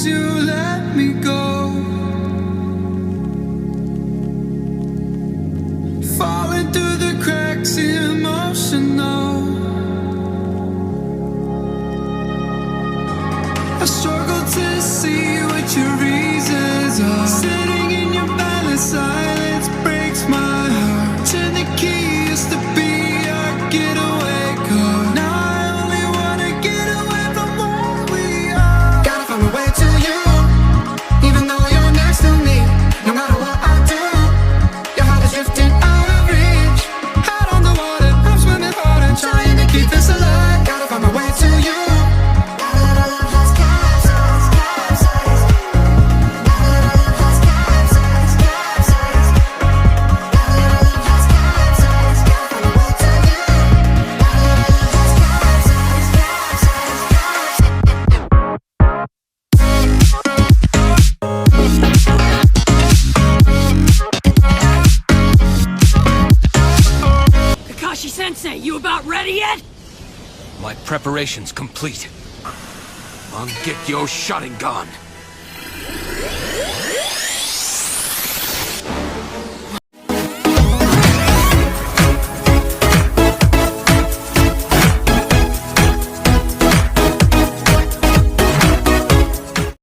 you let me go. Falling through the cracks, emotional. I struggle to see what your reasons are. Sitting in your balance, silence breaks my heart. Turn the key, used to be our getaway car. Now I only wanna get away from where we are. Gotta find my way to you, even though you're next to me. No matter what I do, your heart is drifting out of reach. Out on the water, I'm swimming hard and trying to keep this alive. Gotta find my way to you. Kakashi-sensei, you about ready yet? My preparation's complete. Mangekyo Sharingan.